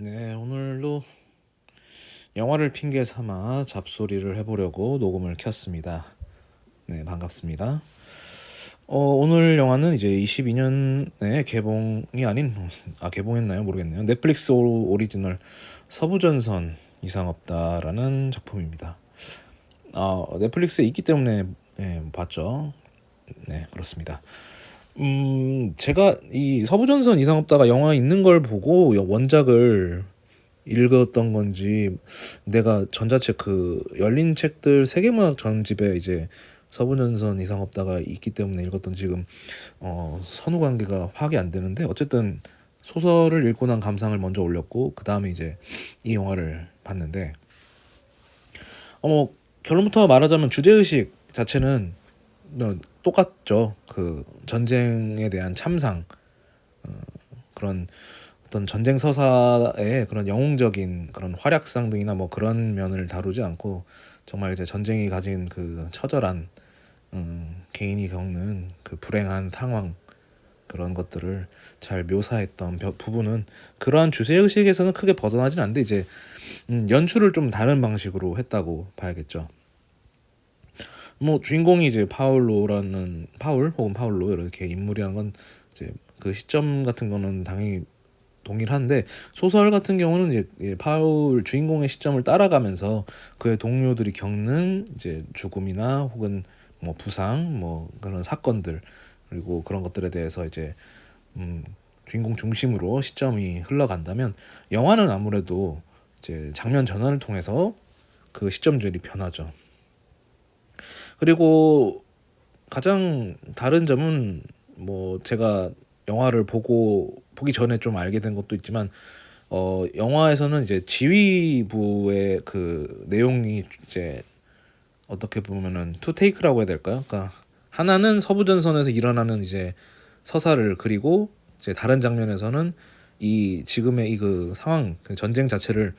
네, 오늘도 영화를 핑계 삼아 잡소리를 해보려고 녹음을 켰습니다. 네, 반갑습니다. 오늘 영화는 이제 22년에 개봉이 아닌, 개봉했나요? 모르겠네요. 넷플릭스 오리지널 서부전선 이상 없다라는 작품입니다. 넷플릭스에 있기 때문에 봤죠. 네, 그렇습니다. 제가 이 서부전선 이상 없다가 영화 있는 걸 보고 원작을 읽었던 건지 내가 전자책 그 열린 책들 세계문학 전집에 이제 서부전선 이상 없다가 있기 때문에 읽었던 지금 선후 관계가 파악이 안 되는데 어쨌든 소설을 읽고 난 감상을 먼저 올렸고 그 다음에 이제 이 영화를 봤는데 결론부터 말하자면 주제의식 자체는 똑같죠. 그 전쟁에 대한 참상, 그런 어떤 전쟁 서사의 그런 영웅적인 그런 활약상 등이나 뭐 그런 면을 다루지 않고 정말 이제 전쟁이 가진 그 처절한 개인이 겪는 그 불행한 상황, 그런 것들을 잘 묘사했던 부분은 그러한 주제의식에서는 크게 벗어나진 않는데 이제 연출을 좀 다른 방식으로 했다고 봐야겠죠. 뭐 주인공이 이제 파울 혹은 파울로 이렇게 인물이라는 건 이제 그 시점 같은 거는 당연히 동일한데 소설 같은 경우는 이제 파울 주인공의 시점을 따라가면서 그의 동료들이 겪는 이제 죽음이나 혹은 뭐 부상 뭐 그런 사건들 그리고 그런 것들에 대해서 이제 주인공 중심으로 시점이 흘러간다면 영화는 아무래도 이제 장면 전환을 통해서 그 시점들이 변하죠. 그리고 가장 다른 점은 뭐 제가 영화를 보기 전에 좀 알게 된 것도 있지만 영화에서는 이제 지휘부의 그 내용이 이제 어떻게 보면은 투 테이크라고 해야 될까요? 그러니까 하나는 서부전선에서 일어나는 이제 서사를 그리고 이제 다른 장면에서는 이 지금의 이 그 상황 그 전쟁 자체를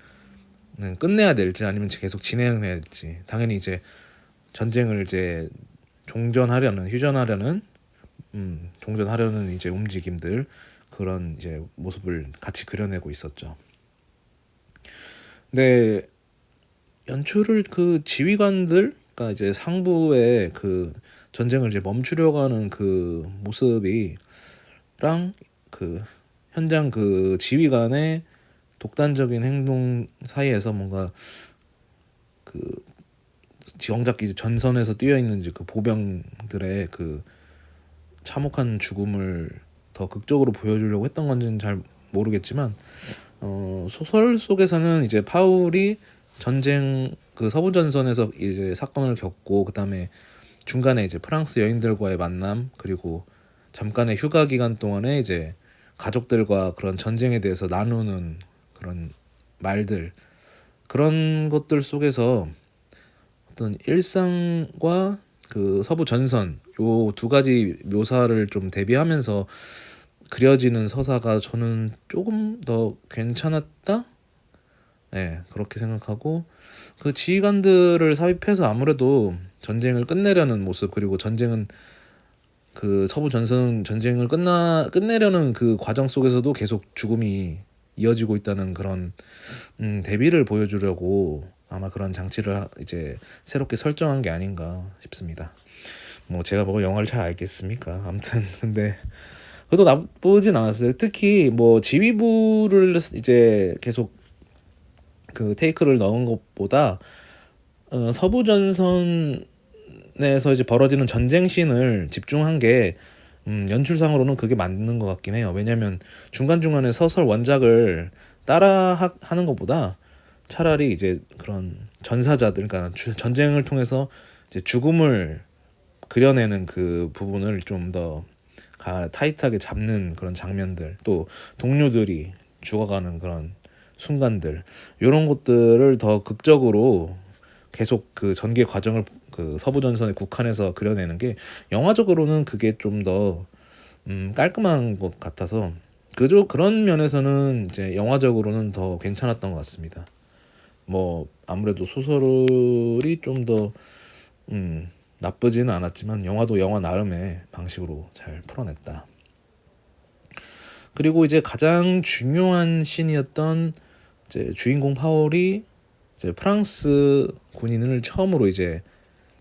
끝내야 될지 아니면 계속 진행해야 될지 당연히 이제 전쟁을 이제 휴전하려는 종전하려는 이제 움직임들 그런 이제 모습을 같이 그려내고 있었죠. 근데 연출을 그 지휘관들, 그러니까 이제 상부의 그 전쟁을 이제 멈추려고 하는 그 모습이랑 그 현장 그 지휘관의 독단적인 행동 사이에서 뭔가 그 정작 이제 전선에서 뛰어 있는 이제 그 보병들의 그 참혹한 죽음을 더 극적으로 보여주려고 했던 건지는 잘 모르겠지만 소설 속에서는 이제 파울이 전쟁 그 서부 전선에서 이제 사건을 겪고 그다음에 중간에 이제 프랑스 여인들과의 만남 그리고 잠깐의 휴가 기간 동안에 이제 가족들과 그런 전쟁에 대해서 나누는 그런 말들 그런 것들 속에서 어떤 일상과 그 서부 전선 요 두 가지 묘사를 좀 대비하면서 그려지는 서사가 저는 조금 더 괜찮았다. 네, 그렇게 생각하고 그 지휘관들을 삽입해서 아무래도 전쟁을 끝내려는 모습 그리고 전쟁은 그 서부 전선 전쟁을 끝내려는 그 과정 속에서도 계속 죽음이 이어지고 있다는 그런 대비를 보여주려고 아마 그런 장치를 이제 새롭게 설정한 게 아닌가 싶습니다. 뭐 제가 뭐 영화를 잘 알겠습니까? 아무튼 근데 그래도 나쁘진 않았어요. 특히 뭐 지휘부를 이제 계속 그 테이크를 넣은 것보다 서부 전선에서 이제 벌어지는 전쟁 씬을 집중한 게 연출상으로는 그게 맞는 것 같긴 해요. 왜냐면 중간중간에 서설 원작을 따라 하는 것보다 차라리 이제 그런 전사자들, 그러니까 전쟁을 통해서 이제 죽음을 그려내는 그 부분을 좀 더 타이트하게 잡는 그런 장면들, 또 동료들이 죽어가는 그런 순간들, 이런 것들을 더 극적으로 계속 그 전개 과정을 그 서부전선에 국한해서 그려내는 게 영화적으로는 그게 좀 더 깔끔한 것 같아서 그런 면에서는 이제 영화적으로는 더 괜찮았던 것 같습니다. 뭐 아무래도 소설이 좀 더 나쁘지는 않았지만 영화도 영화 나름의 방식으로 잘 풀어냈다. 그리고 이제 가장 중요한 씬이었던 이제 주인공 파울이 이제 프랑스 군인을 처음으로 이제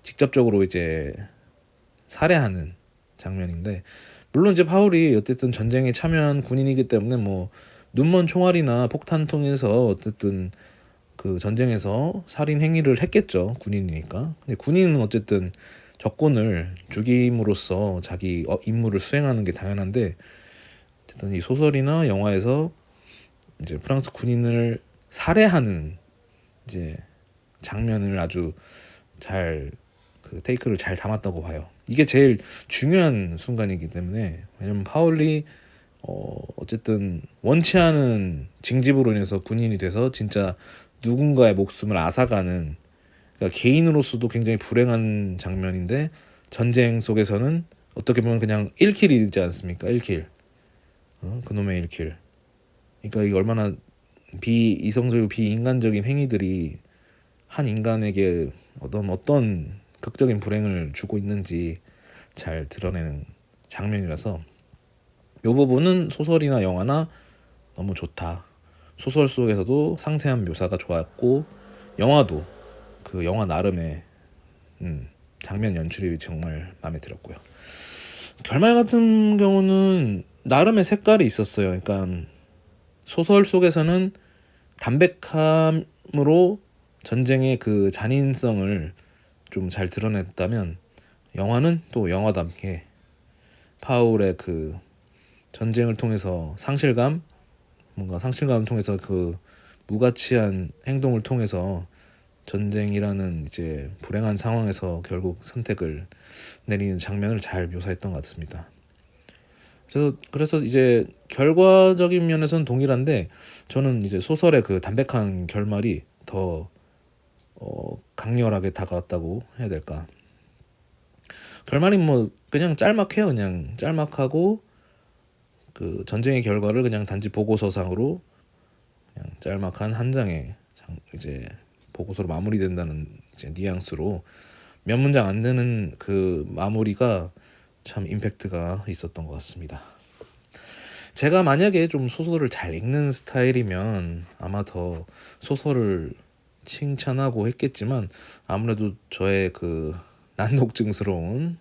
직접적으로 이제 살해하는 장면인데, 물론 이제 파울이 어쨌든 전쟁에 참여한 군인이기 때문에 뭐 눈먼 총알이나 폭탄 통해서 어쨌든 그 전쟁에서 살인 행위를 했겠죠. 군인이니까. 근데 군인은 어쨌든 적군을 죽임으로써 자기 임무를 수행하는 게 당연한데, 어쨌든 이 소설이나 영화에서 이제 프랑스 군인을 살해하는 이제 장면을 아주 잘 그 테이크를 잘 담았다고 봐요. 이게 제일 중요한 순간이기 때문에, 왜냐면 파울이 어쨌든 원치 않은 징집으로 인해서 군인이 돼서 진짜 누군가의 목숨을 앗아가는, 그러니까 개인으로서도 굉장히 불행한 장면인데 전쟁 속에서는 어떻게 보면 그냥 1킬이지 않습니까? 1킬. 그놈의 1킬. 그러니까 이게 얼마나 비이성적이고 비인간적인 행위들이 한 인간에게 어떤 극적인 불행을 주고 있는지 잘 드러내는 장면이라서 이 부분은 소설이나 영화나 너무 좋다. 소설 속에서도 상세한 묘사가 좋았고, 영화도 그 영화 나름의 장면 연출이 정말 마음에 들었고요. 결말 같은 경우는 나름의 색깔이 있었어요. 그러니까 소설 속에서는 담백함으로 전쟁의 그 잔인성을 좀 잘 드러냈다면, 영화는 또 영화답게 파울의 그 전쟁을 통해서 상실감을 통해서 그 무가치한 행동을 통해서 전쟁이라는 이제 불행한 상황에서 결국 선택을 내리는 장면을 잘 묘사했던 것 같습니다. 그래서 이제 결과적인 면에서는 동일한데, 저는 이제 소설의 그 담백한 결말이 더 강렬하게 다가왔다고 해야 될까. 결말이 뭐 그냥 짤막해요. 그냥 짤막하고 그 전쟁의 결과를 그냥 단지 보고서상으로 그냥 짤막한 한 장의 이제 보고서로 마무리된다는 이제 뉘앙스로 몇 문장 안 되는 그 마무리가 참 임팩트가 있었던 것 같습니다. 제가 만약에 좀 소설을 잘 읽는 스타일이면 아마 더 소설을 칭찬하고 했겠지만, 아무래도 저의 그 난독증스러운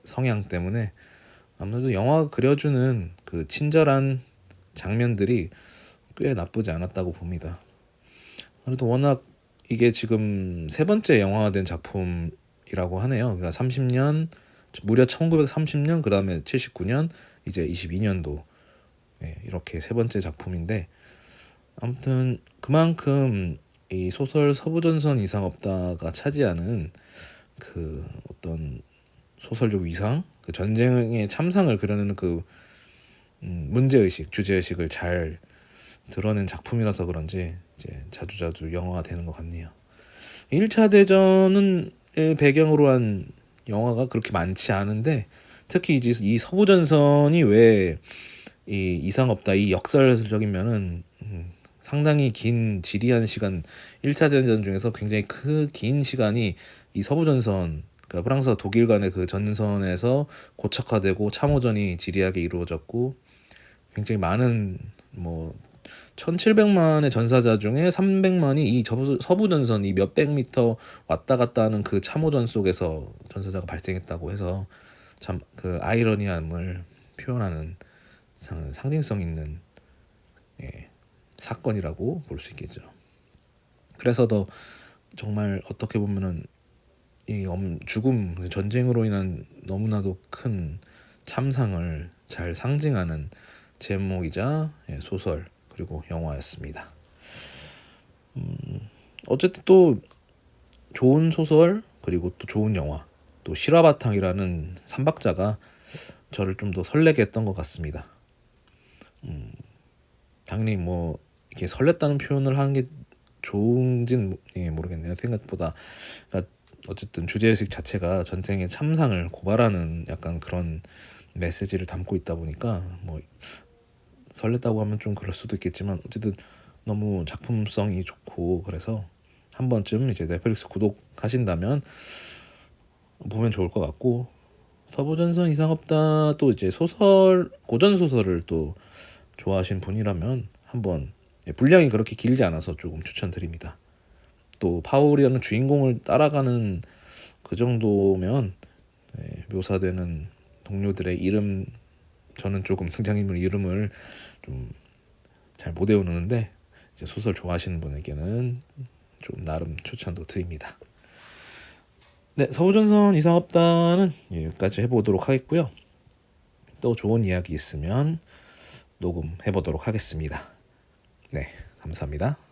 성향 때문에 아무래도 영화가 그려주는 그 친절한 장면들이 꽤 나쁘지 않았다고 봅니다. 그래도 워낙 이게 지금 세 번째 영화화된 작품이라고 하네요. 그러니까 30년, 무려 1930년, 그 다음에 79년, 이제 22년도 이렇게 세 번째 작품인데, 아무튼 그만큼 이 소설 서부전선 이상 없다가 차지하는 그 어떤 소설적 위상, 그 전쟁의 참상을 그려내는 그 문제의식, 주제의식을 잘 드러낸 작품이라서 그런지 이제 자주자주 영화가 되는 것 같네요. 1차 대전은 배경으로 한 영화가 그렇게 많지 않은데, 특히 이제 이 서부전선이 왜 이 이상 없다, 이 역설적인 면은 상당히 긴 지리한 시간, 1차 대전 중에서 굉장히 긴 시간이 이 서부전선, 그러니까 프랑스와 독일 간의 그 전선에서 고착화되고 참호전이 지리하게 이루어졌고, 굉장히 많은 뭐 1700만의 전사자 중에 300만이 이 서부전선 이 몇백 미터 왔다 갔다 하는 그 참호전 속에서 전사자가 발생했다고 해서 참 그 아이러니함을 표현하는 상징성 있는 사건이라고 볼 수 있겠죠. 그래서 더 정말 어떻게 보면은 이 죽음, 전쟁으로 인한 너무나도 큰 참상을 잘 상징하는 제목이자 소설 그리고 영화였습니다. 어쨌든 또 좋은 소설 그리고 또 좋은 영화, 또 실화바탕이라는 삼박자가 저를 좀 더 설레게 했던 것 같습니다. 당연히 뭐 이렇게 설렜다는 표현을 하는 게 좋은지는 모르겠네요. 생각보다. 그러니까 어쨌든 주제의식 자체가 전쟁의 참상을 고발하는 약간 그런 메시지를 담고 있다 보니까 뭐 설렜다고 하면 좀 그럴 수도 있겠지만, 어쨌든 너무 작품성이 좋고, 그래서 한 번쯤 이제 넷플릭스 구독하신다면 보면 좋을 것 같고, 서부전선 이상 없다 또 이제 소설, 고전 소설을 또 좋아하신 분이라면 한번 분량이 그렇게 길지 않아서 조금 추천드립니다. 또 파울이라는 주인공을 따라가는 그 정도면 묘사되는 동료들의 이름, 저는 조금 등장인물 이름을 좀 잘 못 외우는데 이제 소설 좋아하시는 분에게는 좀 나름 추천도 드립니다. 네, 서부전선 이상업단은 여기까지 해보도록 하겠고요. 또 좋은 이야기 있으면 녹음해보도록 하겠습니다. 네, 감사합니다.